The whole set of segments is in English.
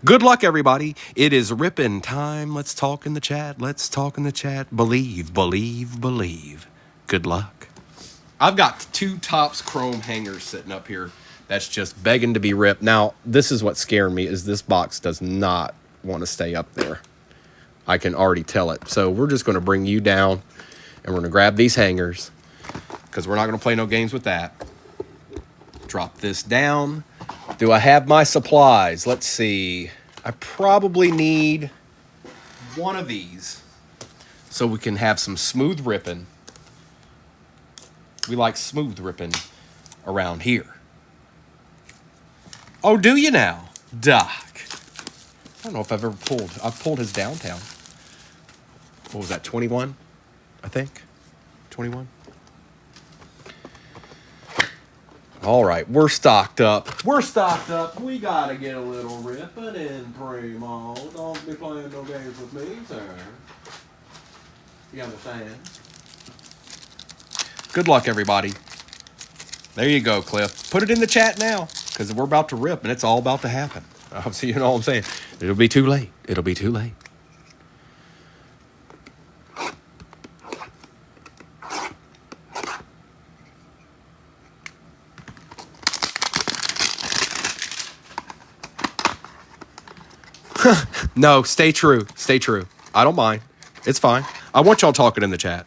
Good luck, everybody. It is ripping time. Let's talk in the chat. Let's talk in the chat. Believe, believe, believe. Good luck. I've got 2 Topps Chrome hangers sitting up here that's just begging to be ripped. Now, this is what's scaring me, is this box does not want to stay up there. I can already tell it. So we're just going to bring you down, and we're going to grab these hangers, because we're not going to play no games with that. Drop this down. Do I have my supplies? Let's see. I probably need one of these so we can have some smooth ripping. We like smooth ripping around here. Oh, do you now, Doc? I don't know if I've ever pulled. I've pulled his downtown. What was that, 21? I think. 21? All right, we're stocked up. We're stocked up. We got to get a little ripping in, Primo. Don't be playing no games with me, sir. You understand? Good luck, everybody. There you go, Cliff. Put it in the chat now, because we're about to rip, and it's all about to happen. See, you know what I'm saying? It'll be too late. It'll be too late. No, stay true. Stay true. I don't mind. It's fine. I want y'all talking in the chat.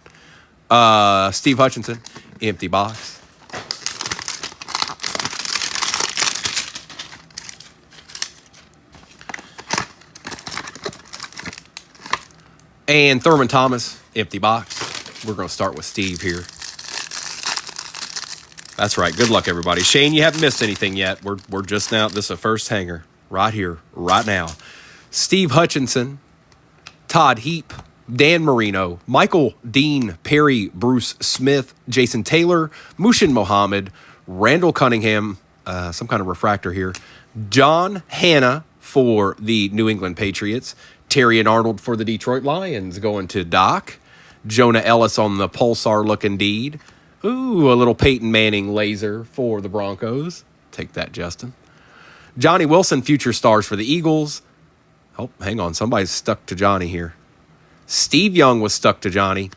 Steve Hutchinson, empty box. And Thurman Thomas, empty box. We're going to start with Steve here. That's right. Good luck, everybody. Shane, you haven't missed anything yet. We're just now. This is a first hanger right here, right now. Steve Hutchinson, Todd Heap, Dan Marino, Michael Dean, Perry, Bruce Smith, Jason Taylor, Mushin Mohammed, Randall Cunningham, some kind of refractor here, John Hanna for the New England Patriots, Terry and Arnold for the Detroit Lions going to Doc, Jonah Ellis on the Pulsar look indeed. Ooh, a little Peyton Manning laser for the Broncos. Take that, Justin. Johnny Wilson, future stars for the Eagles. Oh, hang on. Somebody's stuck to Johnny here. Steve Young was stuck to Johnny.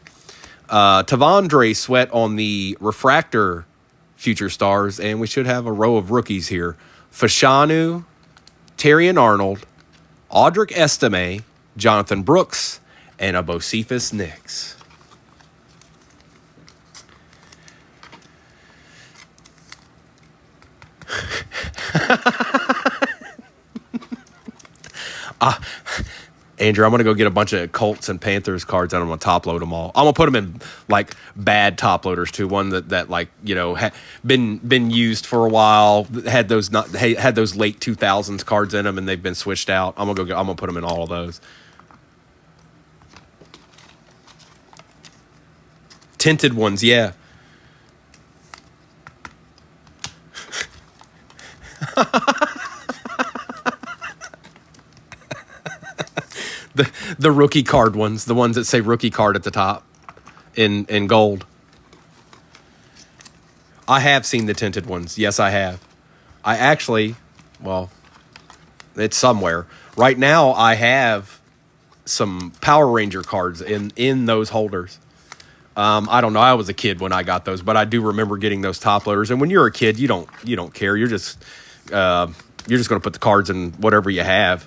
Tavondre Sweat on the refractor future stars. And we should have a row of rookies here. Fashanu, Terry and Arnold, Audric Estime, Jonathan Brooks, and a Bocephus Nix. Andrew, I'm going to go get a bunch of Colts and Panthers cards and I'm going to top load them all. I'm going to put them in like bad top loaders too. One that like, you know, been used for a while, had those late 2000s cards in them and they've been switched out. I'm going to put them in all of those. Tinted ones, yeah. The rookie card ones, the ones that say rookie card at the top in gold. I have seen the tinted ones. Yes, I have. I actually, well, it's somewhere. Right now, I have some Power Ranger cards in those holders. I don't know. I was a kid when I got those, but I do remember getting those top loaders. And when you're a kid, you don't care. You're just going to put the cards in whatever you have.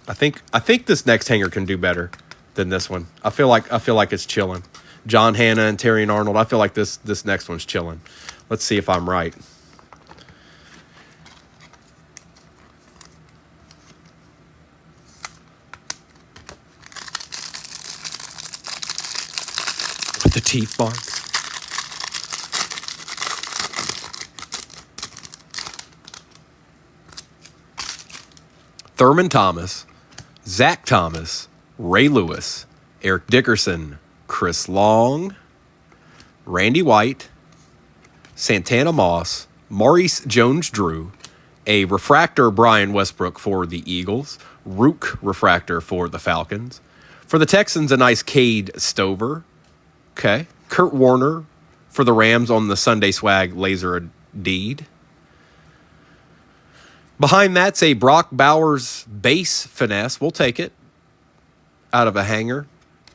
I think this next hanger can do better than this one. I feel like it's chilling. John Hanna and Terry and Arnold. I feel like this next one's chilling. Let's see if I'm right. With the teeth marks. Thurman Thomas, Zach Thomas, Ray Lewis, Eric Dickerson, Chris Long, Randy White, Santana Moss, Maurice Jones-Drew, a refractor Brian Westbrook for the Eagles, Rook refractor for the Falcons. For the Texans, a nice Cade Stover. Okay. Kurt Warner for the Rams on the Sunday Swag Laser Deed. Behind that's a Brock Bowers base finesse. We'll take it out of a hanger.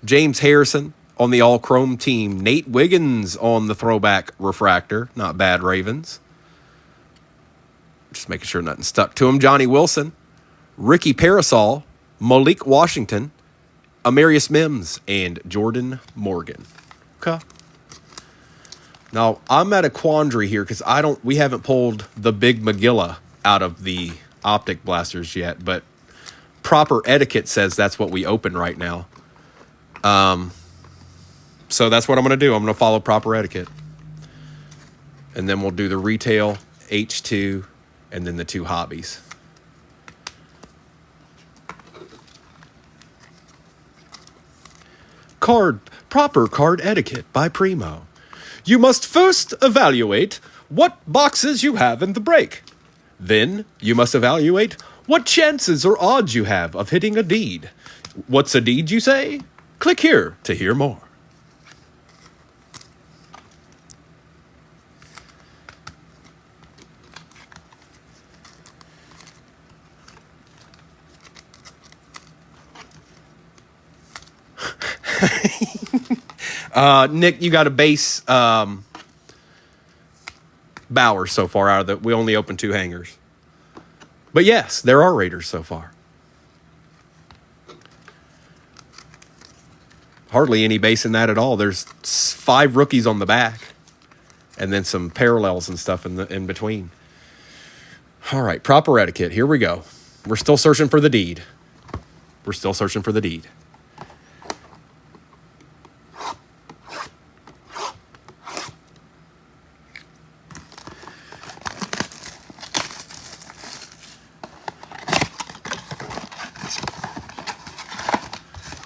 James Harrison on the all-chrome team. Nate Wiggins on the throwback refractor. Not bad, Ravens. Just making sure nothing stuck to him. Johnny Wilson, Ricky Parasol, Malik Washington, Amarius Mims, and Jordan Morgan. Okay. Now, I'm at a quandary here because we haven't pulled the big Magilla out of the optic blasters yet, but proper etiquette says that's what we open right now. So that's what I'm going to do. I'm going to follow proper etiquette. And then we'll do the retail, H2, and then the two hobbies. Proper card etiquette by Primo. You must first evaluate what boxes you have in the break. Then you must evaluate what chances or odds you have of hitting a deed. What's a deed, you say? Click here to hear more. Nick, you got a base Bowers so far out of that. We only opened 2 hangers. But yes, there are Raiders so far. Hardly any base in that at all. There's 5 rookies on the back. And then some parallels and stuff in between. All right, proper etiquette. Here we go. We're still searching for the deed. We're still searching for the deed.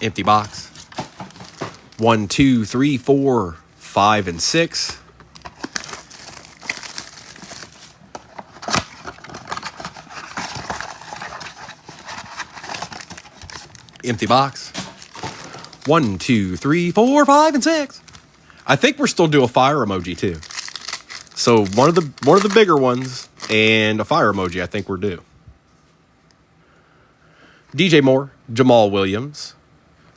Empty box. 1, 2, 3, 4, 5, and 6. Empty box. 1, 2, 3, 4, 5, and 6. I think we're still doing a fire emoji too. So one of the bigger ones and a fire emoji. I think we're due. DJ Moore, Jamal Williams.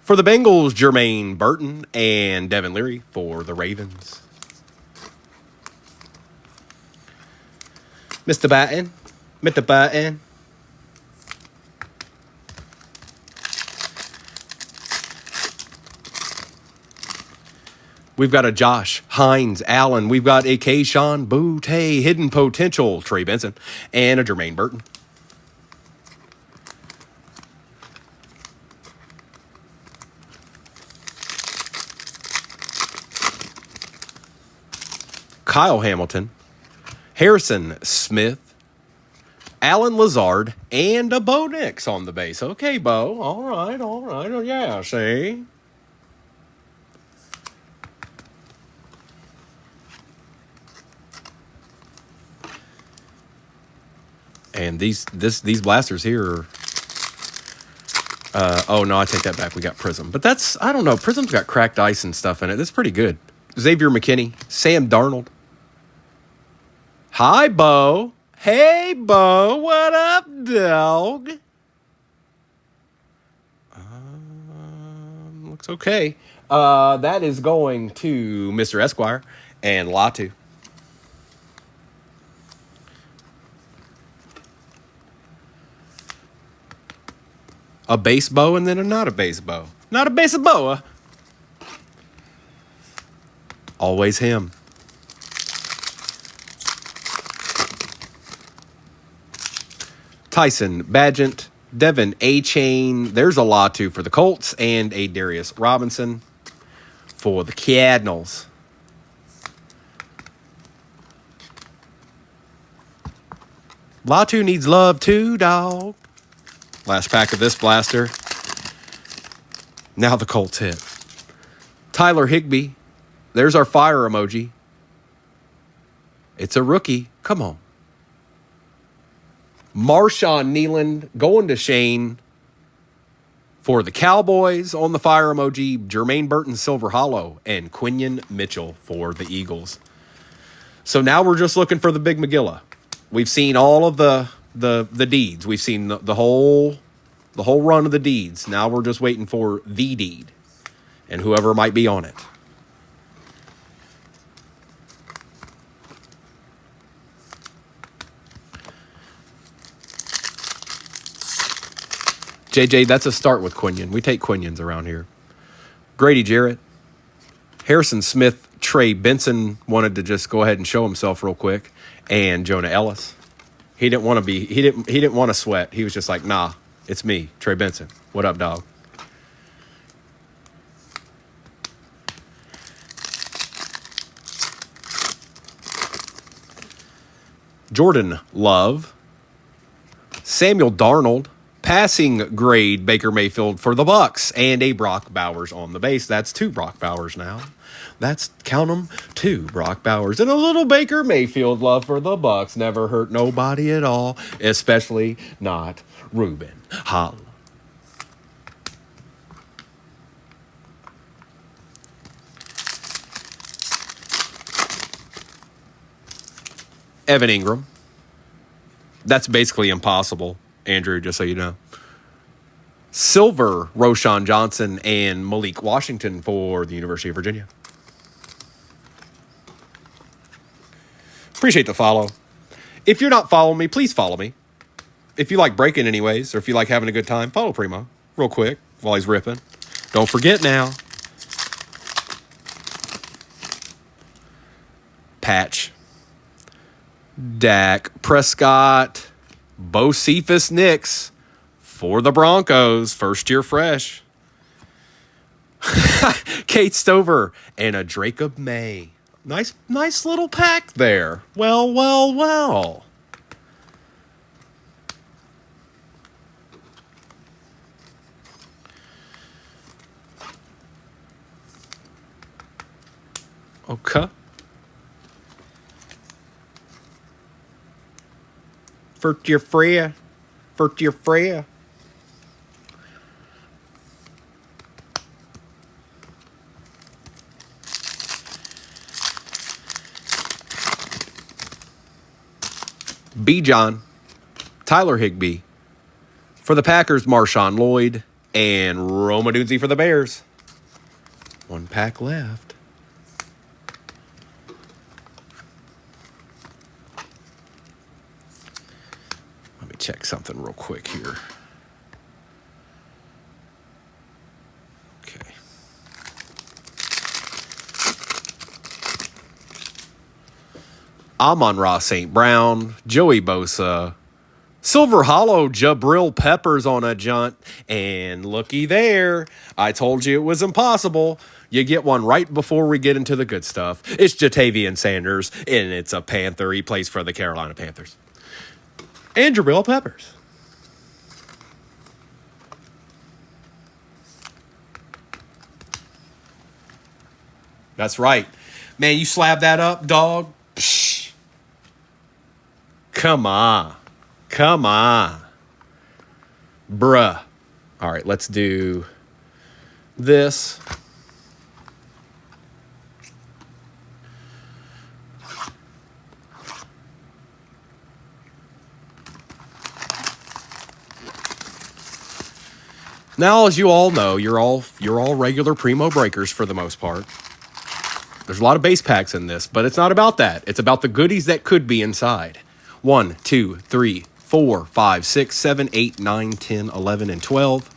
For the Bengals, Jermaine Burton and Devin Leary for the Ravens. Mr. Batten. Mr. Batten. We've got a Josh Hines Allen. We've got a Kayshon Boutte, Hidden Potential, Trey Benson, and a Jermaine Burton. Kyle Hamilton, Harrison Smith, Alan Lazard, and a Bo Nix on the base. Okay, Bo. All right. Oh, yeah, see? And these blasters here are... oh, no, I take that back. We got Prism. But that's... I don't know. Prism's got cracked ice and stuff in it. That's pretty good. Xavier McKinney, Sam Darnold. Hi, Bo. Hey, Bo. What up, dog? Looks okay. That is going to Mr. Esquire and Latu. A base bow and then a not a base bow. Not a base boa. Always him. Tyson Badgett, Devin A-Chain. There's a Latu for the Colts and a Darius Robinson for the Cardinals. Latu needs love too, dog. Last pack of this blaster. Now the Colts hit. Tyler Higbee. There's our fire emoji. It's a rookie. Come on. Marshawn Neeland going to Shane for the Cowboys on the fire emoji. Jermaine Burton, Silver Hollow, and Quinion Mitchell for the Eagles. So now we're just looking for the big Magilla. We've seen all of the the deeds. We've seen the whole run of the deeds. Now we're just waiting for the deed and whoever might be on it. JJ, that's a start with Quinion. We take Quinions around here. Grady Jarrett. Harrison Smith, Trey Benson wanted to just go ahead and show himself real quick. And Jonah Ellis. He didn't want to sweat. He was just like, nah, it's me, Trey Benson. What up, dog? Jordan Love. Samuel Darnold. Passing grade Baker Mayfield for the Bucks and a Brock Bowers on the base. That's 2 Brock Bowers now. That's, count them, 2 Brock Bowers and a little Baker Mayfield love for the Bucks. Never hurt nobody at all, especially not Ruben. Holla. Evan Ingram. That's basically impossible, Andrew, just so you know. Silver, Roshan Johnson and Malik Washington for the University of Virginia. Appreciate the follow. If you're not following me, please follow me. If you like breaking anyways, or if you like having a good time, follow Primo real quick while he's ripping. Don't forget now. Patch. Dak Prescott. Bo Cephas Nix for the Broncos. First year fresh. Kate Stover and a Jacob May. Nice little pack there. Well. Okay. First year free. B. John, Tyler Higbee. For the Packers, Marshawn Lloyd and Roma Dunzi for the Bears. 1 pack left. Let me check something real quick here. Okay. Amon-Ra St. Brown, Joey Bosa, Silver Hollow Jabril Peppers on a junt, and looky there, I told you it was impossible. You get one right before we get into the good stuff. It's Jatavian Sanders, and it's a Panther. He plays for the Carolina Panthers. And Jabril Peppers. That's right. Man, you slab that up, dog. Psh. Come on. Bruh. All right, let's do this. Now, as you all know, you're all regular Primo breakers for the most part. There's a lot of base packs in this, but it's not about that. It's about the goodies that could be inside. 1, 2, 3, 4, 5, 6, 7, 8, 9, 10, 11, and 12.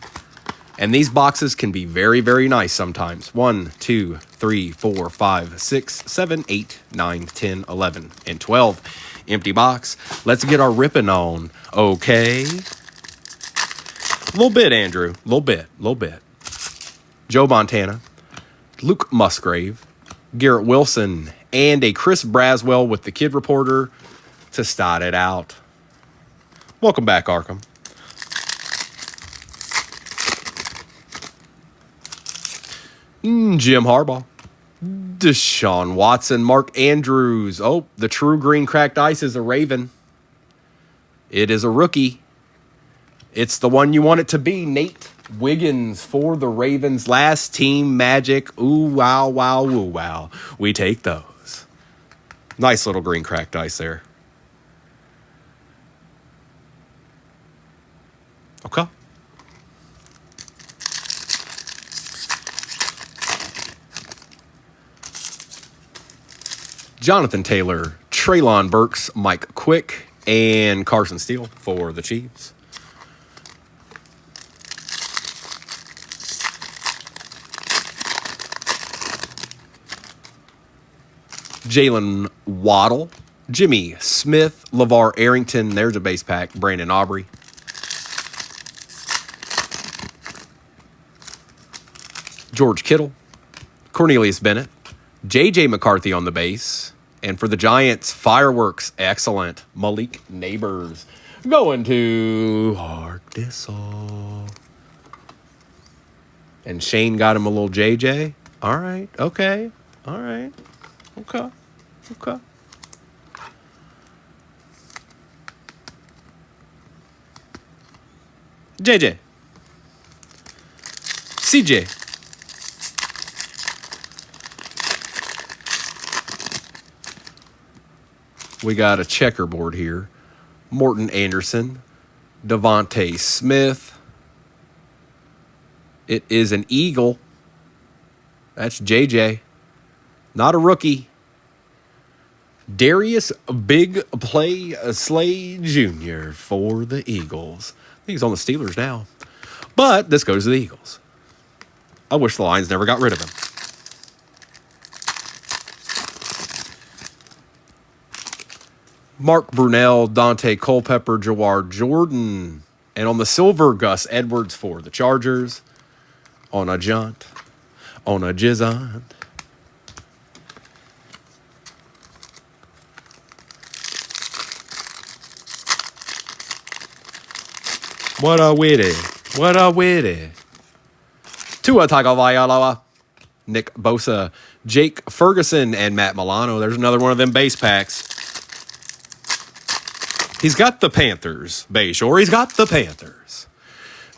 And these boxes can be very, very nice sometimes. 1, 2, 3, 4, 5, 6, 7, 8, 9, 10, 11, and 12. Empty box. Let's get our ripping on. Okay. Little bit, Andrew. Little bit. Joe Montana. Luke Musgrave. Garrett Wilson. And a Chris Braswell with the Kid Reporter to start it out. Welcome back, Arkham. Jim Harbaugh. Deshaun Watson. Mark Andrews. Oh, the true green cracked ice is a Raven. It is a rookie. It's the one you want it to be. Nate Wiggins for the Ravens. Last team magic. Ooh, wow, woo, wow. We take those. Nice little green cracked ice there. Okay. Jonathan Taylor, Treylon Burks, Mike Quick, and Carson Steele for the Chiefs. Jalen Waddle, Jimmy Smith, LeVar Arrington. There's a base pack. Brandon Aubrey. George Kittle, Cornelius Bennett, J.J. McCarthy on the base. And for the Giants, fireworks, excellent. Malik Neighbors going to Arkansas. And Shane got him a little J.J. All right, okay, all right, okay, okay. JJ. CJ. We got a checkerboard here. Morton Anderson, Devontae Smith. It is an Eagle. That's JJ. Not a rookie. Darius Big Play Slade Jr. for the Eagles. I think he's on the Steelers now. But this goes to the Eagles. I wish the Lions never got rid of him. Mark Brunell, Dante Culpepper, Jawar Jordan. And on the silver, Gus Edwards for the Chargers. On a jaunt. On a jizzant. What a witty. What a witty. Tua Tagovailoa, Nick Bosa, Jake Ferguson, and Matt Milano. There's another one of them base packs. He's got the Panthers, Bayshore. He's got the Panthers.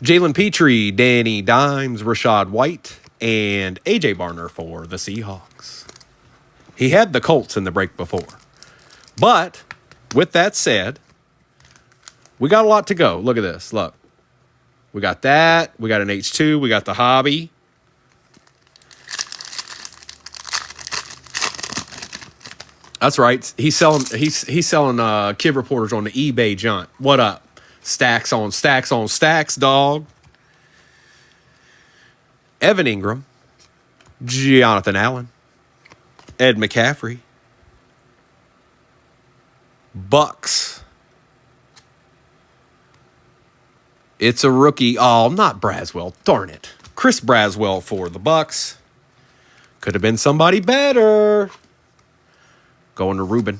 Jalen Petrie, Danny Dimes, Rashad White, and A.J. Barner for the Seahawks. He had the Colts in the break before. But, with that said, we got a lot to go. Look at this. Look. We got that. We got an H2. We got the hobby. That's right. He's selling kid reporters on the eBay jaunt. What up? Stacks on stacks on stacks, dog. Evan Ingram, Jonathan Allen, Ed McCaffrey, Bucks. It's a rookie. Oh, not Braswell. Darn it. Chris Braswell for the Bucks. Could have been somebody better. Going to Ruben.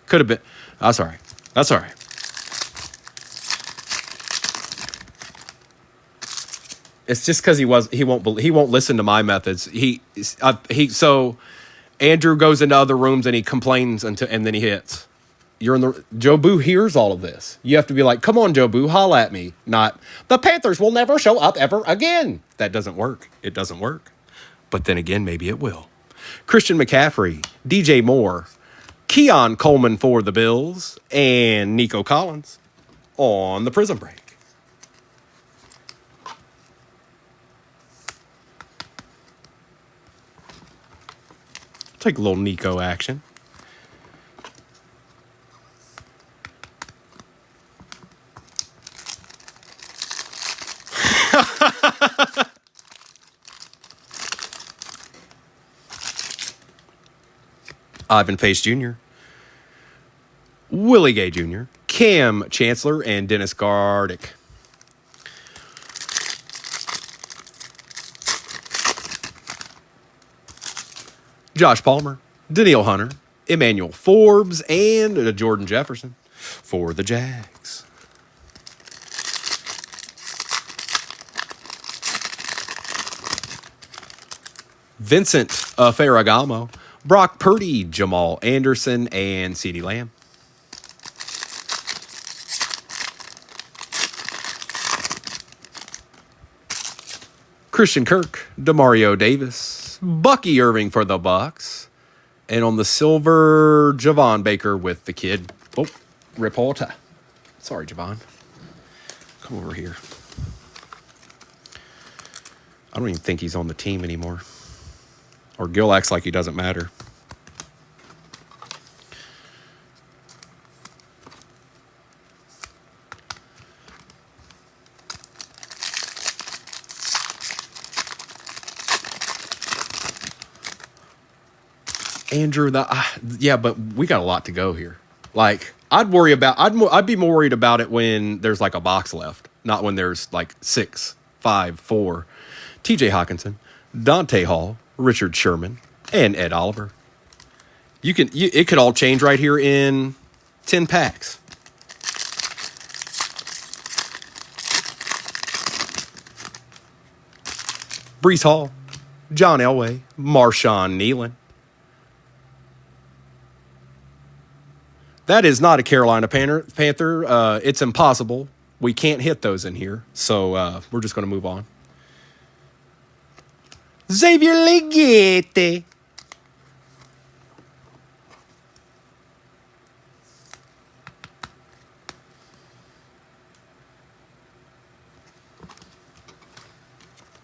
Could have been. That's all right. That's all right. It's just because he won't listen to my methods. So Andrew goes into other rooms and he complains and then he hits. You're in the Joe Boo hears all of this. You have to be like, come on, Joe Boo, holla at me. Not the Panthers will never show up ever again. That doesn't work. It doesn't work. But then again, maybe it will. Christian McCaffrey, DJ Moore, Keon Coleman for the Bills, and Nico Collins on the Prison Break. Take a little Nico action. Ivan Pace Jr., Willie Gay Jr., Cam Chancellor, and Dennis Gardick. Josh Palmer, Danielle Hunter, Emmanuel Forbes, and Jordan Jefferson for the Jags. Vincent Ferragamo, Brock Purdy, Jamal Anderson, and CeeDee Lamb. Christian Kirk, Demario Davis, Bucky Irving for the Bucks, and on the silver, Javon Baker with the kid. Oh, reporter. Sorry, Javon. Come over here. I don't even think he's on the team anymore. Or Gil acts like he doesn't matter. Andrew, yeah, but we got a lot to go here. Like, I'd be more worried about it when there's like a box left, not when there's like 6, 5, 4. TJ Hawkinson, Dante Hall, Richard Sherman, and Ed Oliver. It could all change right here in 10 packs. Brees Hall, John Elway, Marshawn Nealon. That is not a Carolina Panther. It's impossible. We can't hit those in here. So we're just going to move on. Xavier Legette.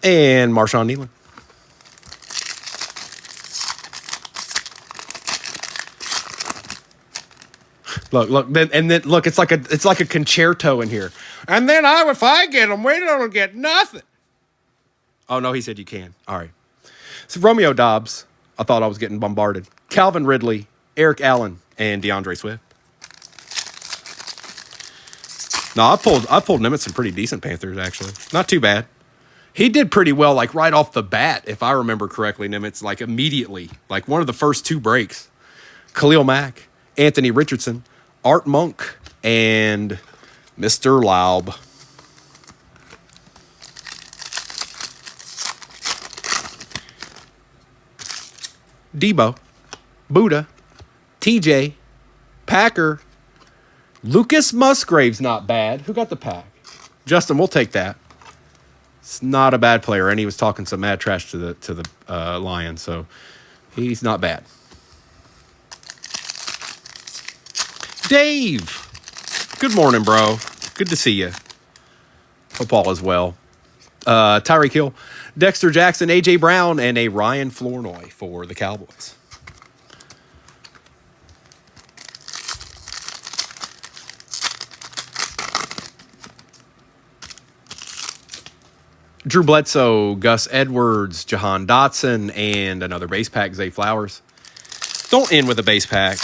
And Marshawn Nealon. Look, look, it's like a concerto in here. And then if I get them, we don't get nothing. Oh no, he said you can. All right. So Romeo Dobbs, I thought I was getting bombarded. Calvin Ridley, Eric Allen, and DeAndre Swift. No, I pulled Nimitz some pretty decent Panthers actually. Not too bad. He did pretty well, like right off the bat, if I remember correctly. Nimitz, like immediately, like one of the first 2 breaks. Khalil Mack, Anthony Richardson, Art Monk, and Mr. Laub. Debo, Buddha, TJ, Packer, Lucas Musgrave's not bad. Who got the pack? Justin, we'll take that. It's not a bad player, and he was talking some mad trash to the Lions, so he's not bad. Dave, good morning, bro. Good to see you. Hope all is well. Tyreek Hill, Dexter Jackson, A.J. Brown, and a Ryan Flournoy for the Cowboys. Drew Bledsoe, Gus Edwards, Jahan Dotson, and another base pack, Zay Flowers. Don't end with a base pack.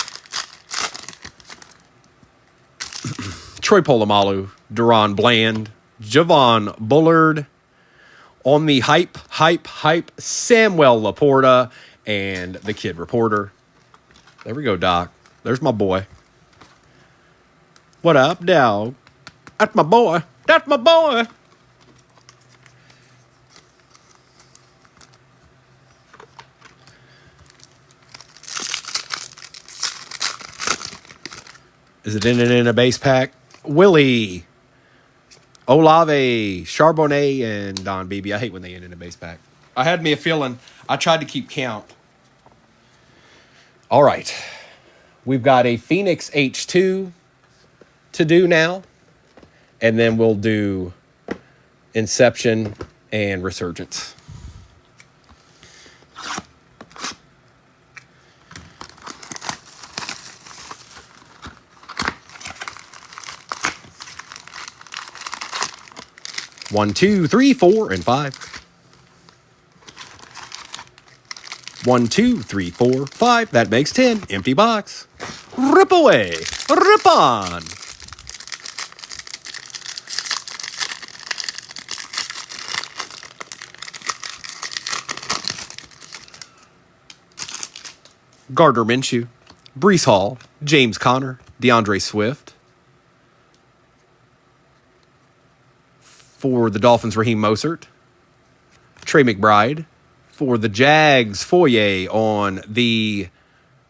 Troy Polamalu, Deron Bland, Javon Bullard. On the hype, Samuel Laporta, and the Kid Reporter. There we go, Doc. There's my boy. What up, dog? That's my boy. That's my boy. Is it in a base pack? Willie, Olave, Charbonnet, and Don Beebe. I hate when they end in a base pack. I had me a feeling. I tried to keep count. All right. We've got a Phoenix H2 to do now. And then we'll do Inception and Resurgence. One, 2, 3, 4, and 5. 1, 2, 3, 4, 5. That makes 10. Empty box. Rip away. Rip on. Gardner Minshew, Brees Hall, James Conner, DeAndre Swift. For the Dolphins, Raheem Mostert. Trey McBride. For the Jags, Foye on the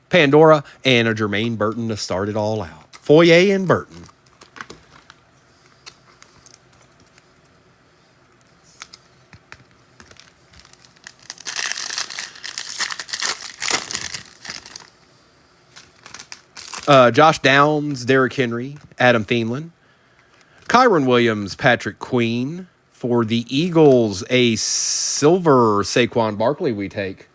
Pandora. And a Jermaine Burton to start it all out. Foye and Burton. Josh Downs, Derrick Henry, Adam Thielen. Kyron Williams, Patrick Queen. For the Eagles, a silver Saquon Barkley we take,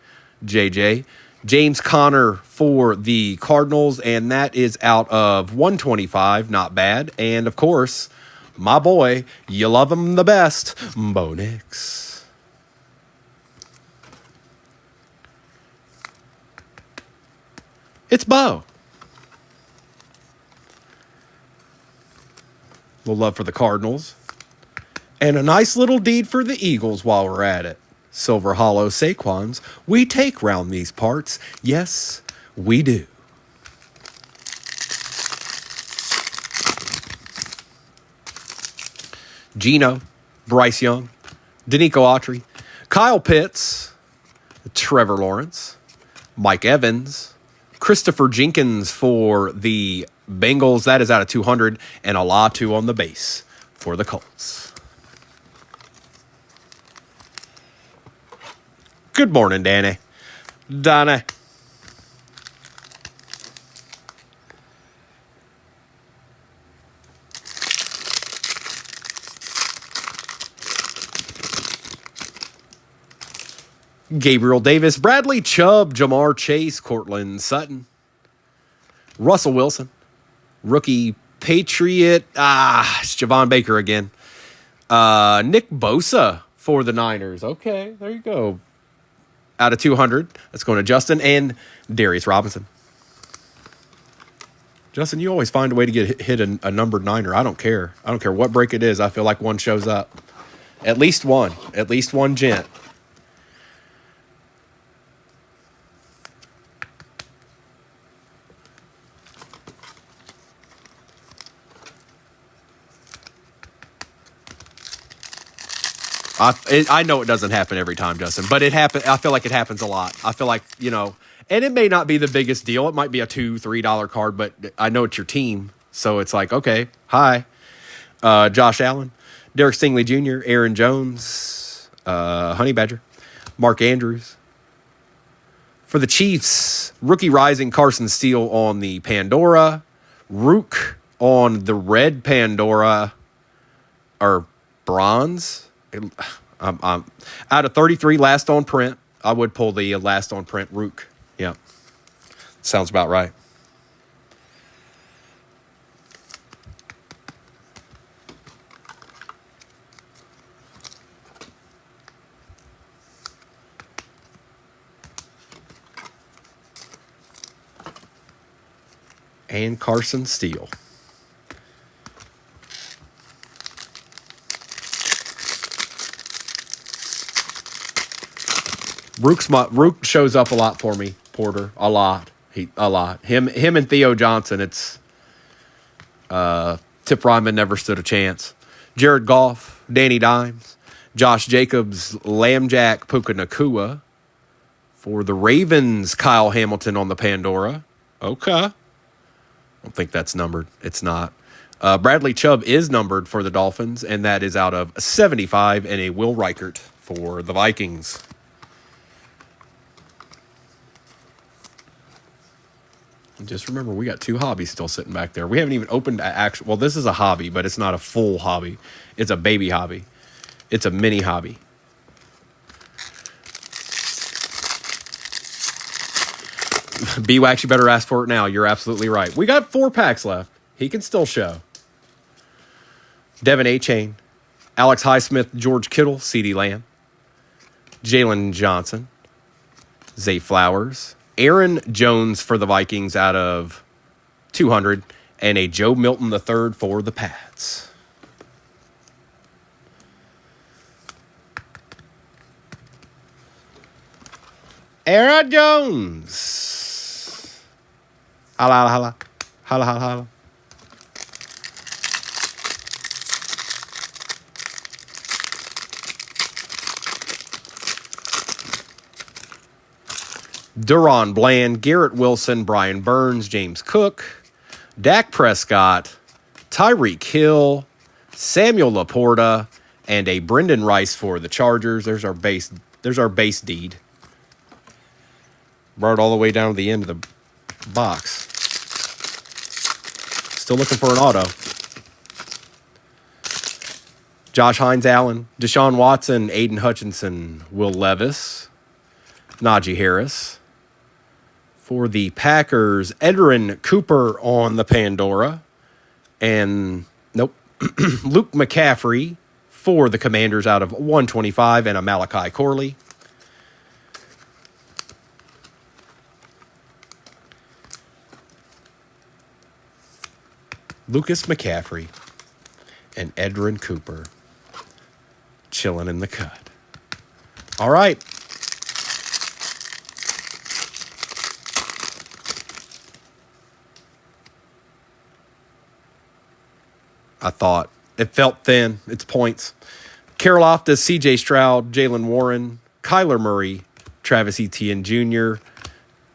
JJ. James Conner for the Cardinals, and that is out of 125. Not bad. And, of course, my boy, you love him the best, Bo Nix. It's Bo. A little love for the Cardinals. And a nice little deed for the Eagles while we're at it. Silver Hollow Saquons, we take round these parts. Yes, we do. Gino, Bryce Young, Danico Autry, Kyle Pitts, Trevor Lawrence, Mike Evans, Christopher Jenkins for the Bengals. That is out of 200. And Alatu on the base for the Colts. Good morning, Danny. Donna. Gabriel Davis, Bradley Chubb, Jamar Chase, Cortland Sutton, Russell Wilson, rookie Patriot. It's Javon Baker again. Nick Bosa for the Niners. Okay, there you go. Out of 200. That's going to Justin and Darius Robinson. Justin, you always find a way to get hit a numbered Niner. I don't care. I don't care what break it is. I feel like one shows up. At least one. At least one gent. I know it doesn't happen every time, Justin, but it happen. I feel like it happens a lot. I feel like, and it may not be the biggest deal. It might be a $2, $3 card, but I know it's your team. So it's like, okay, hi. Josh Allen, Derek Stingley Jr., Aaron Jones, Honey Badger, Mark Andrews. For the Chiefs, rookie rising Carson Steele on the Pandora, Rook on the red Pandora, or bronze. I'm out of 33 last on print. I would pull the last on print Rook. Yeah. Sounds about right. And Carson Steele. Rook shows up a lot for me, Porter. A lot. Him and Theo Johnson, it's Tip Ryman never stood a chance. Jared Goff, Danny Dimes, Josh Jacobs, Lambjack, Puka Nakua. For the Ravens, Kyle Hamilton on the Pandora. Okay. I don't think that's numbered. It's not. Bradley Chubb is numbered for the Dolphins, and that is out of 75, and a Will Reichert for the Vikings. Just remember, we got two hobbies still sitting back there. We haven't even opened actual. Well, this is a hobby, but it's not a full hobby. It's a baby hobby. It's a mini hobby. B-Wax, you better ask for it now. You're absolutely right. We got 4 packs left. He can still show. Devin A-Chain, Alex Highsmith, George Kittle, CeeDee Lamb, Jalen Johnson, Zay Flowers, Aaron Jones for the Vikings out of 200, and a Joe Milton III for the Pats. Aaron Jones. Holla, holla, holla, holla, holla. Duron Bland, Garrett Wilson, Brian Burns, James Cook, Dak Prescott, Tyreek Hill, Samuel Laporta, and a Brendan Rice for the Chargers. There's our base deed. Brought it all the way down to the end of the box. Still looking for an auto. Josh Hines Allen, Deshaun Watson, Aiden Hutchinson, Will Levis, Najee Harris. For the Packers, Edrin Cooper on the Pandora. And, nope, Luke McCaffrey for the Commanders out of 125 and a Malachi Corley. Lucas McCaffrey and Edrin Cooper chilling in the cut. All right. I thought it felt thin. It's points. Carol Loftus, CJ Stroud, Jalen Warren, Kyler Murray, Travis Etienne Jr.,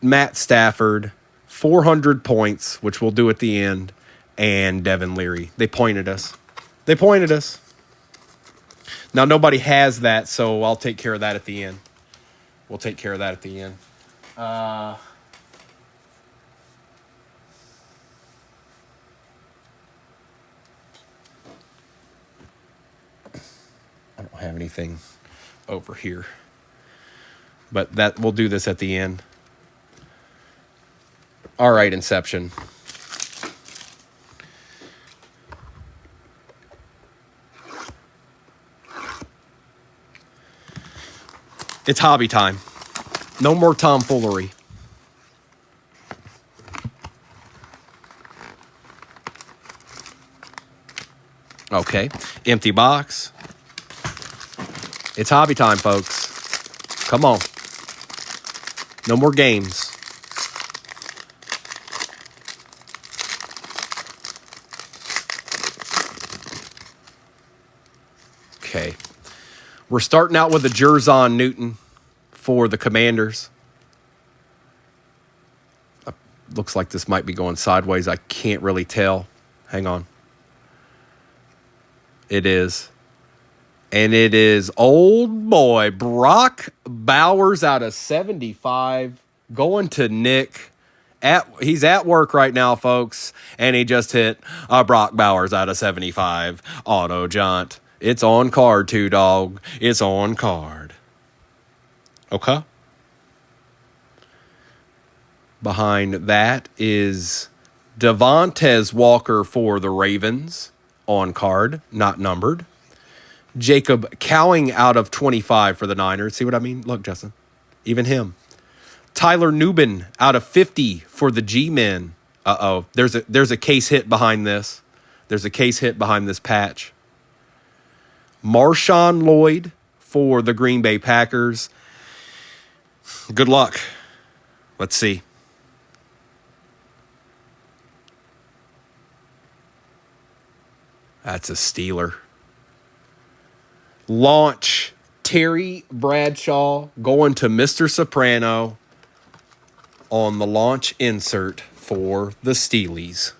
Matt Stafford, 400 points, which we'll do at the end, and Devin Leary. They pointed us. They pointed us. Now, nobody has that, so I'll take care of that at the end. We'll take care of that at the end. I don't have anything over here. But that we'll do this at the end. All right, Inception. It's hobby time. No more tomfoolery. Okay, empty box. It's hobby time, folks. Come on. No more games. Okay. We're starting out with a Jerzon Newton for the Commanders. Looks like this might be going sideways. I can't really tell. Hang on. It is. And it is old boy Brock Bowers out of 75 going to Nick. He's at work right now, folks, and he just hit a Brock Bowers out of 75 auto jaunt. It's on card, too, dog. It's on card. Okay. Behind that is Devontae Walker for the Ravens on card, not numbered. Jacob Cowing out of 25 for the Niners. See what I mean? Look, Justin. Even him. Tyler Nubin out of 50 for the G-Men. Uh-oh. There's a case hit behind this. There's a case hit behind this patch. Marshawn Lloyd for the Green Bay Packers. Good luck. Let's see. That's a Steeler. Launch Terry Bradshaw going to Mr. Soprano on the launch insert for the Steelies.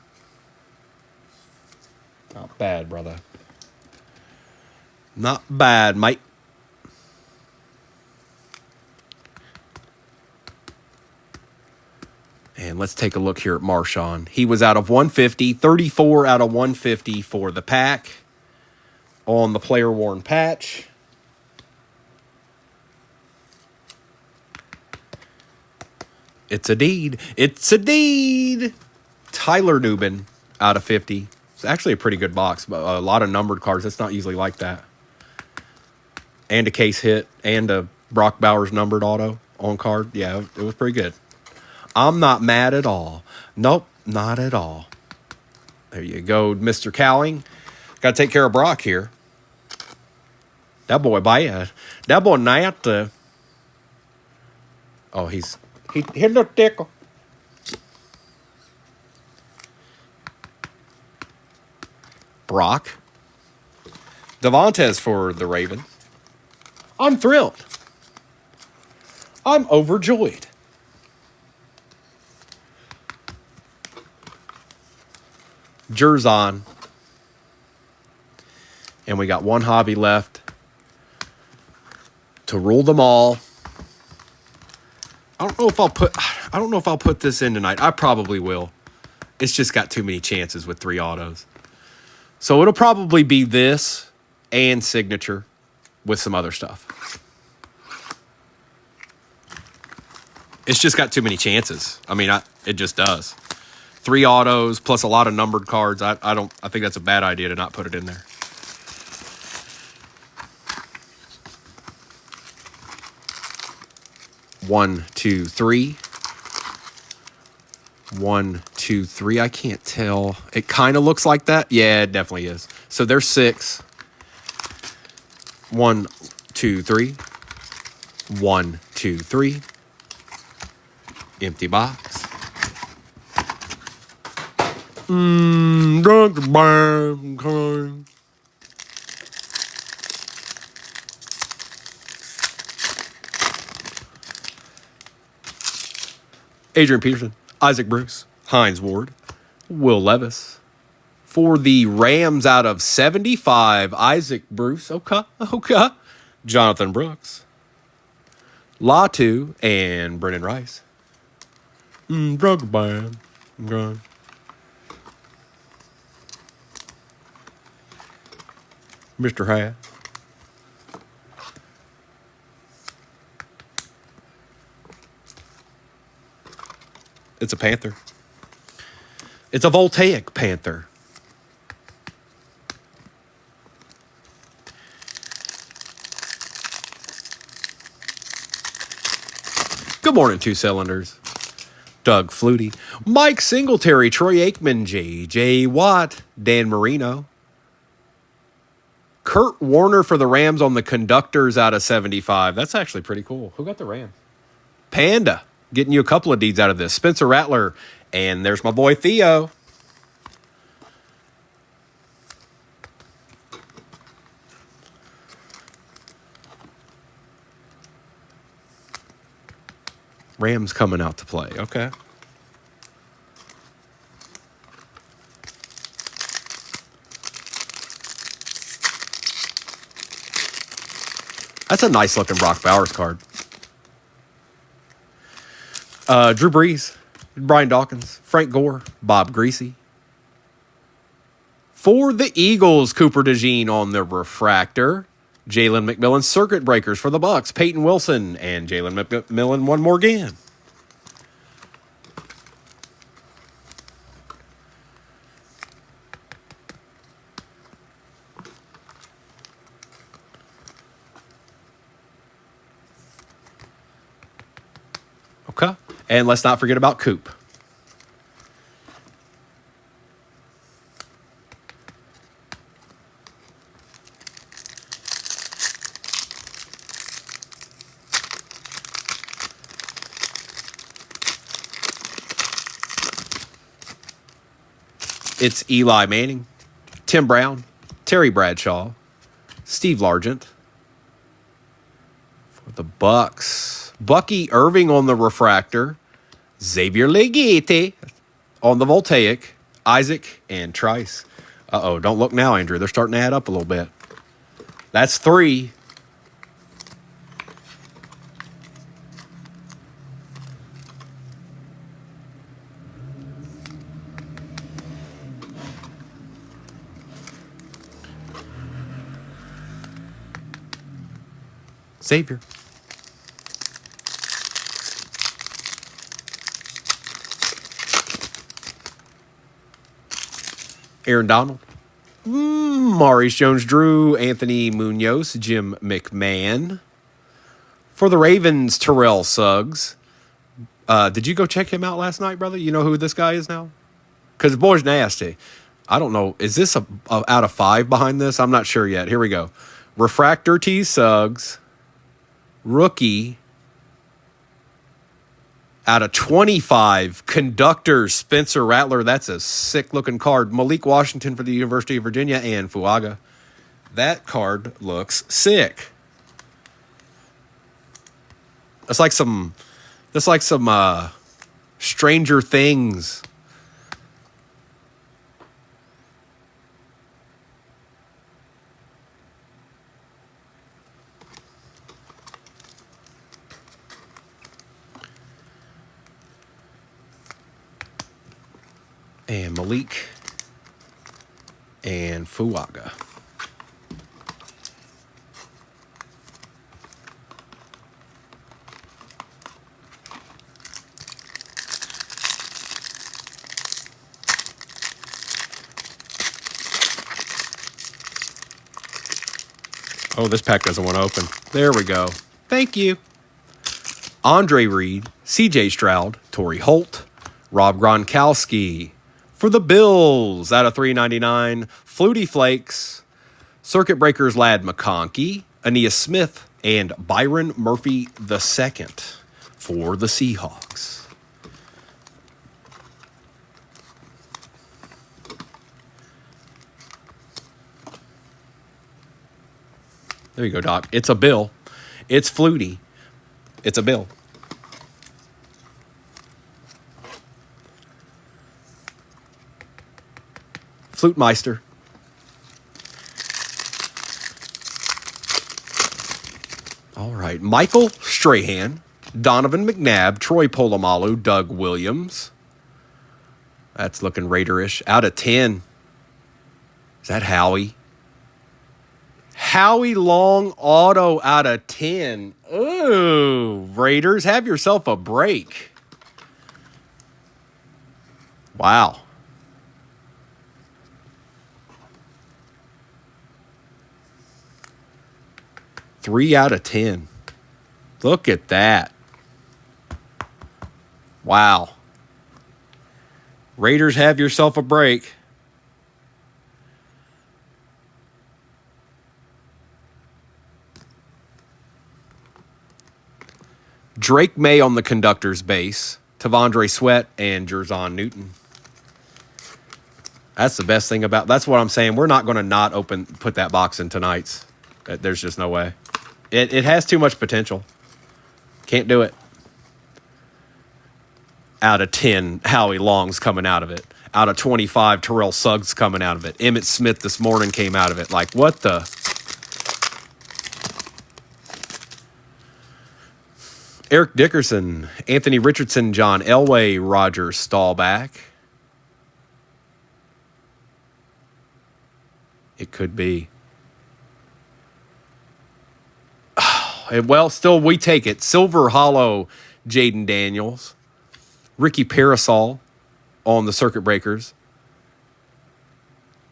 Not bad, brother. Not bad, mate. And let's take a look here at Marshawn. He was out of 150, 34 out of 150 for the Pack on the player-worn patch. It's a deed. It's a deed. Tyler Nubin out of 50. It's actually a pretty good box, but a lot of numbered cards. It's not usually like that. And a case hit and a Brock Bowers numbered auto on card. Yeah, it was pretty good. I'm not mad at all. Nope, not at all. There you go, Mr. Cowing. Got to take care of Brock here. That boy bad. That boy not. Oh, he hit the tickle. Brock. Devontae for the Ravens. I'm thrilled. I'm overjoyed. Jerzon. And we got one hobby left to rule them all. I don't know if I'll put this in tonight. I probably will. It's just got too many chances with 3 autos. So it'll probably be this and signature with some other stuff. It's just got too many chances. I mean, it just does. 3 autos plus a lot of numbered cards. I think that's a bad idea to not put it in there. One, two, three. 1, 2, 3. I can't tell. It kind of looks like that. Yeah, it definitely is. So there's 6. 1, 2, 3. 1, 2, 3. Empty box. Adrian Peterson, Isaac Bruce, Hines Ward, Will Levis. For the Rams out of 75, Isaac Bruce, okay. Jonathan Brooks, Latu, and Brennan Rice. Drug band. Okay. Mr. Hat. It's a Panther. It's a voltaic Panther. Good morning, Two Cylinders. Doug Flutie, Mike Singletary, Troy Aikman, J.J. Watt, Dan Marino. Kurt Warner for the Rams on the conductors out of 75. That's actually pretty cool. Who got the Rams? Panda. Getting you a couple of deeds out of this. Spencer Rattler. And there's my boy Theo. Rams coming out to play. Okay. That's a nice looking Brock Bowers card. Drew Brees, Brian Dawkins, Frank Gore, Bob Greasy. For the Eagles, Cooper DeJean on the refractor. Jalen McMillan, circuit breakers for the Bucks. Peyton Wilson and Jalen McMillan one more again. Okay. And let's not forget about Coop. It's Eli Manning, Tim Brown, Terry Bradshaw, Steve Largent. For the Bucks, Bucky Irving on the refractor, Xavier Legate on the voltaic, Isaac and Trice. Uh-oh, don't look now, Andrew. They're starting to add up a little bit. That's 3. Xavier. Aaron Donald. Maurice Jones-Drew, Anthony Munoz, Jim McMahon. For the Ravens, Terrell Suggs. Did you go check him out last night, brother? You know who this guy is now? Because the boy's nasty. I don't know. Is this a out of 5 behind this? I'm not sure yet. Here we go. Refractor T. Suggs. Rookie. Out of 25, conductor Spencer Rattler. That's a sick-looking card. Malik Washington for the University of Virginia and Fuaga. That card looks sick. That's like some Stranger Things. And Malik and Fuaga. Oh, this pack doesn't want to open. There we go. Thank you. Andre Reed, C.J. Stroud, Torrey Holt, Rob Gronkowski. For the Bills, out of $3.99, Flutie Flakes, Circuit Breakers Lad McConkey, Aeneas Smith, and Byron Murphy II for the Seahawks. There you go, Doc. It's a bill. It's Flutie. It's a bill. Flute Meister. All right. Michael Strahan, Donovan McNabb, Troy Polamalu, Doug Williams. That's looking Raiderish. Out of 10. Is that Howie? Howie Long auto out of 10. Ooh, Raiders, have yourself a break. Wow. Three out of 10. Look at that. Wow. Raiders, have yourself a break. Drake May on the conductor's base. Tavondre Sweat and Jerzon Newton. That's the best thing about... That's what I'm saying. We're not going to not put that box in tonight's. There's just no way. It has too much potential. Can't do it. Out of 10, Howie Long's coming out of it. Out of 25, Terrell Suggs coming out of it. Emmitt Smith this morning came out of it. Like, what the... Eric Dickerson, Anthony Richardson, John Elway, Roger Staubach. It could be. Well, still, we take it. Silver Hollow, Jaden Daniels. Ricky Parasol on the Circuit Breakers.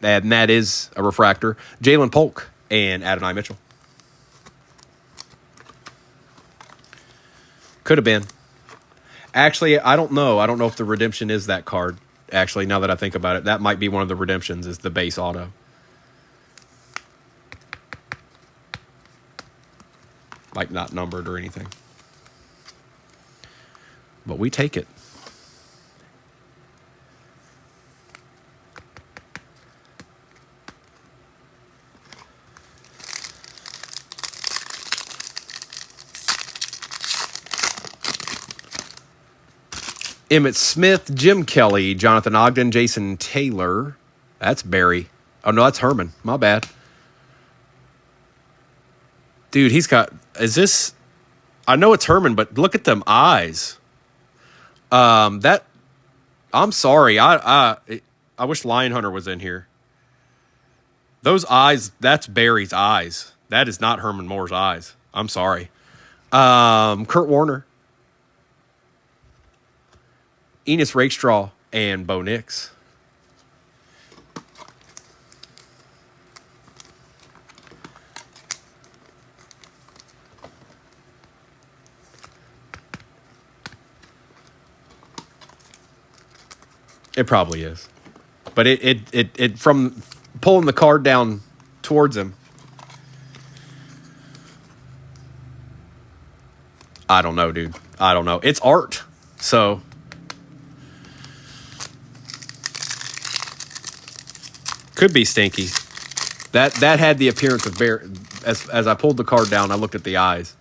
And that is a refractor. Jalen Polk and Adonai Mitchell. Could have been. Actually, I don't know. I don't know if the redemption is that card. Actually, now that I think about it, that might be one of the redemptions is the base auto. Like not numbered or anything. But we take it. Emmitt Smith, Jim Kelly, Jonathan Ogden, Jason Taylor. That's Barry. Oh, no, that's Herman. My bad. Dude, he's got... Is this... I know it's Herman, but look at them eyes. That... I'm sorry. I wish Lion Hunter was in here. Those eyes, that's Barry's eyes. That is not Herman Moore's eyes. I'm sorry. Kurt Warner. Enos Rakestraw and Bo Nix. It probably is. But it from pulling the card down towards him. I don't know, dude. I don't know. It's art. So could be stinky. That had the appearance of bear. As I pulled the card down, I looked at the eyes.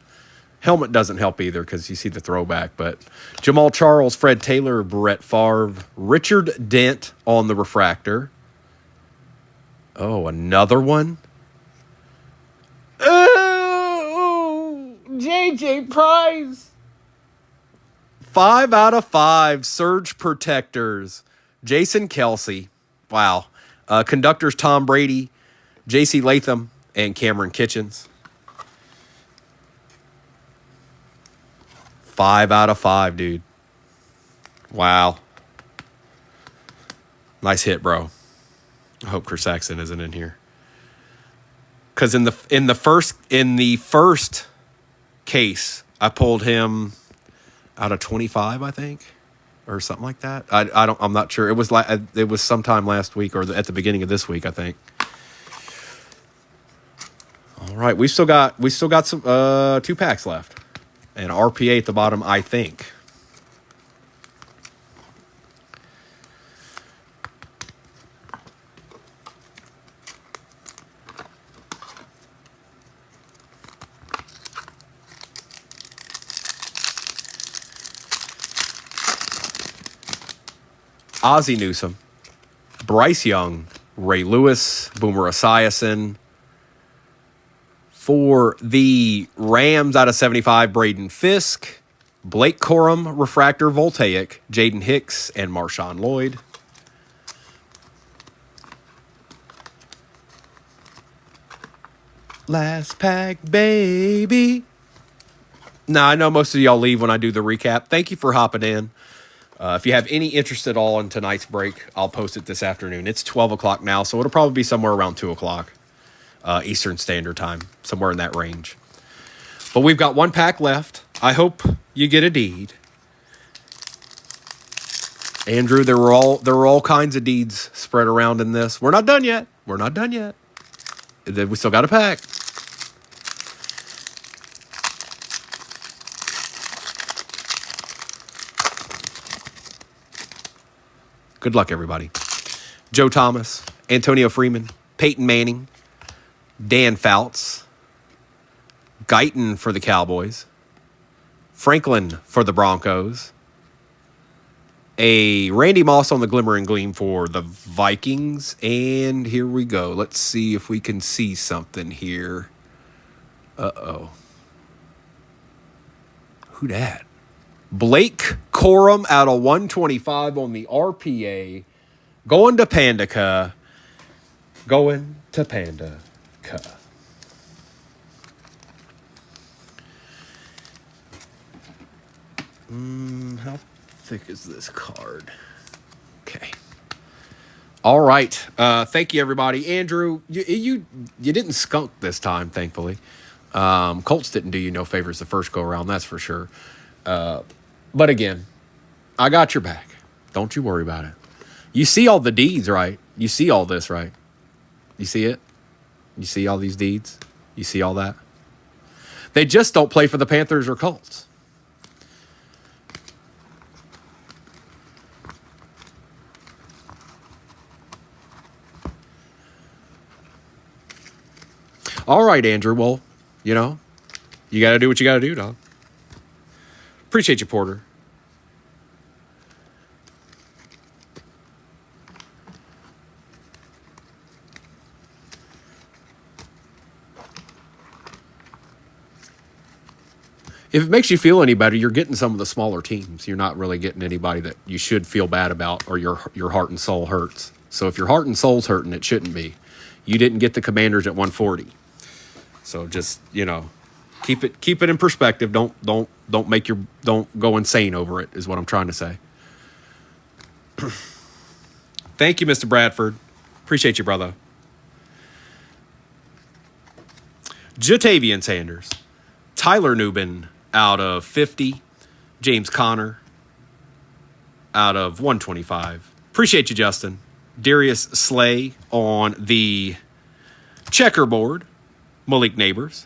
Helmet doesn't help either because you see the throwback. But Jamal Charles, Fred Taylor, Brett Favre, Richard Dent on the refractor. Oh, another one. Oh, JJ Price. 5 out of 5 Surge Protectors. Jason Kelsey. Wow. Conductors Tom Brady, J.C. Latham, and Cameron Kitchens. 5 out of 5, dude. Wow. Nice hit, bro. I hope Chris Saxon isn't in here. Because in the first case, I pulled him out of 25, I think, or something like that. I'm not sure. It was sometime last week or at the beginning of this week, I think. All right, we still got some 2 packs left, and RPA at the bottom, I think. Ozzie Newsome, Bryce Young, Ray Lewis, Boomer Esiason. For the Rams out of 75, Braden Fisk, Blake Corum, Refractor Voltaic, Jaden Hicks, and Marshawn Lloyd. Last pack, baby. Now, I know most of y'all leave when I do the recap. Thank you for hopping in. If you have any interest at all in tonight's break, I'll post it this afternoon. It's 12 o'clock now, so it'll probably be somewhere around 2 o'clock Eastern Standard Time, somewhere in that range. But we've got 1 pack left. I hope you get a deed. Andrew, there were all kinds of deeds spread around in this. We're not done yet. We still got a pack. Good luck, everybody. Joe Thomas, Antonio Freeman, Peyton Manning, Dan Fouts, Guyton for the Cowboys, Franklin for the Broncos, a Randy Moss on the Glimmer and Gleam for the Vikings, and here we go. Let's see if we can see something here. Uh-oh. Who dat? Blake Corum out of 125 on the RPA. Going to Pandaca. How thick is this card? Okay. All right. Thank you, everybody. Andrew, you didn't skunk this time, thankfully. Colts didn't do you no favors the first go-around, that's for sure. But again, I got your back. Don't you worry about it. You see all the deeds, right? You see all this, right? You see it? You see all these deeds? You see all that? They just don't play for the Panthers or Colts. All right, Andrew. Well, you got to do what you got to do, dog. Appreciate you, Porter. If it makes you feel any better, you're getting some of the smaller teams. You're not really getting anybody that you should feel bad about or your heart and soul hurts. So if your heart and soul's hurting, it shouldn't be. You didn't get the Commanders at 140. So just, keep it in perspective. Don't go insane over it is what I'm trying to say. Thank you, Mr. Bradford. Appreciate you, brother. Jatavian Sanders, Tyler Nubin out of 50, James Conner out of 125. Appreciate you, Justin. Darius Slay on the checkerboard, Malik Neighbors,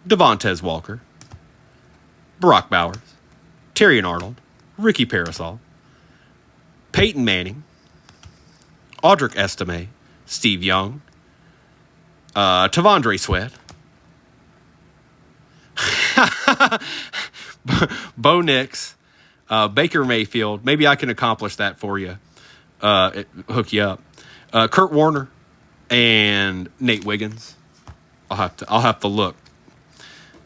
Devontae Walker, Brock Bowers, Terrion Arnold, Ricky Parasol, Peyton Manning, Audric Estime, Steve Young, Tavondre Sweat, Bo Nix, Baker Mayfield. Maybe I can accomplish that for you. Hook you up. Kurt Warner and Nate Wiggins. I'll have to look.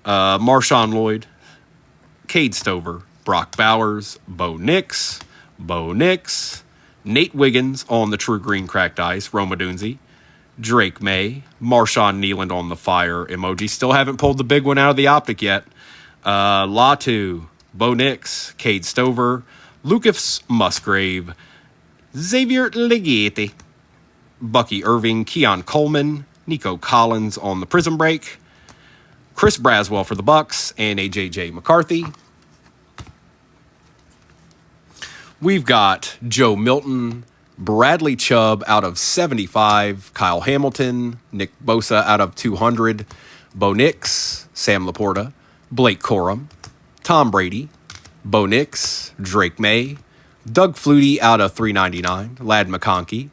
Marshawn Lloyd, Cade Stover, Brock Bowers, Bo Nix, Nate Wiggins on the True Green Cracked Ice, Roma Dunzi, Drake May, Marshawn Nealand on the fire emoji. Still haven't pulled the big one out of the optic yet. Latu, Bo Nix, Cade Stover, Lucas Musgrave, Xavier Legate, Bucky Irving, Keon Coleman, Nico Collins on the Prism Break, Chris Braswell for the Bucks, and a J.J. McCarthy. We've got Joe Milton, Bradley Chubb out of 75, Kyle Hamilton, Nick Bosa out of 200, Bo Nix, Sam Laporta, Blake Corum, Tom Brady, Bo Nix, Drake May, Doug Flutie out of 399, Ladd McConkey,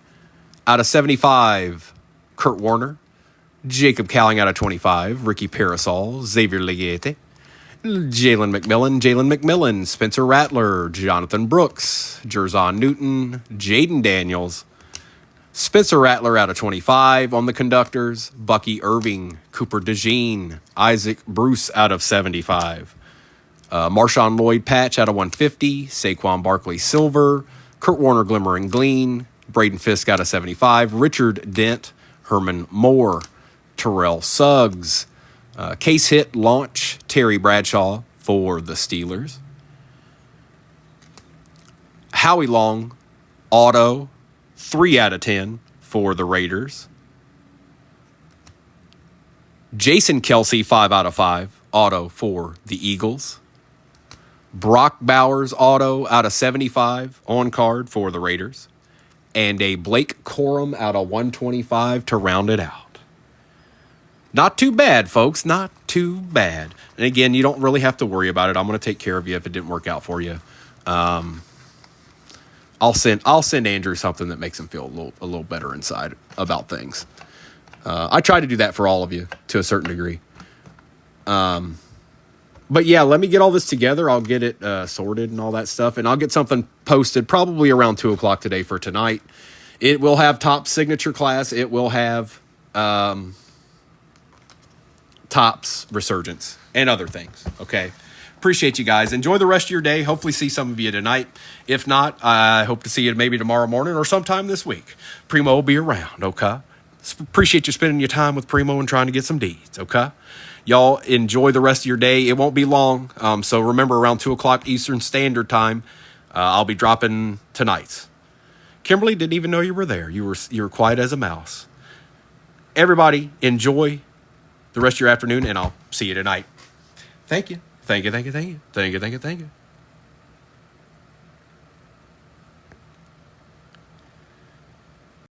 out of 75, Kurt Warner, Jacob Cowling out of 25, Ricky Parasol, Xavier Leggete, Jalen McMillan, Spencer Rattler, Jonathan Brooks, Jerzon Newton, Jaden Daniels, Spencer Rattler out of 25 on the conductors, Bucky Irving, Cooper DeJean, Isaac Bruce out of 75, Marshawn Lloyd Patch out of 150, Saquon Barkley Silver, Kurt Warner Glimmer and Glean, Braden Fisk out of 75, Richard Dent, Herman Moore, Terrell Suggs, case hit launch, Terry Bradshaw for the Steelers, Howie Long, auto, 3 out of 10 for the Raiders, Jason Kelsey, 5 out of 5, auto for the Eagles, Brock Bowers, auto out of 75 on card for the Raiders, and a Blake Corum out of 125 to round it out. Not too bad, folks. Not too bad. And again, you don't really have to worry about it. I'm going to take care of you if it didn't work out for you. I'll send Andrew something that makes him feel a little better inside about things. I try to do that for all of you to a certain degree. But yeah, let me get all this together. I'll get it sorted and all that stuff, and I'll get something posted probably around 2 o'clock today for tonight. It will have top signature class. It will have Topps Resurgence and other things. Okay. Appreciate you guys. Enjoy the rest of your day. Hopefully see some of you tonight. If not, I hope to see you maybe tomorrow morning or sometime this week. Primo will be around, okay? Appreciate you spending your time with Primo and trying to get some deeds, okay? Y'all enjoy the rest of your day. It won't be long. So remember, around 2 o'clock Eastern Standard Time, I'll be dropping tonight's. Kimberly, didn't even know you were there. You were quiet as a mouse. Everybody, enjoy the rest of your afternoon, and I'll see you tonight. Thank you. Thank you.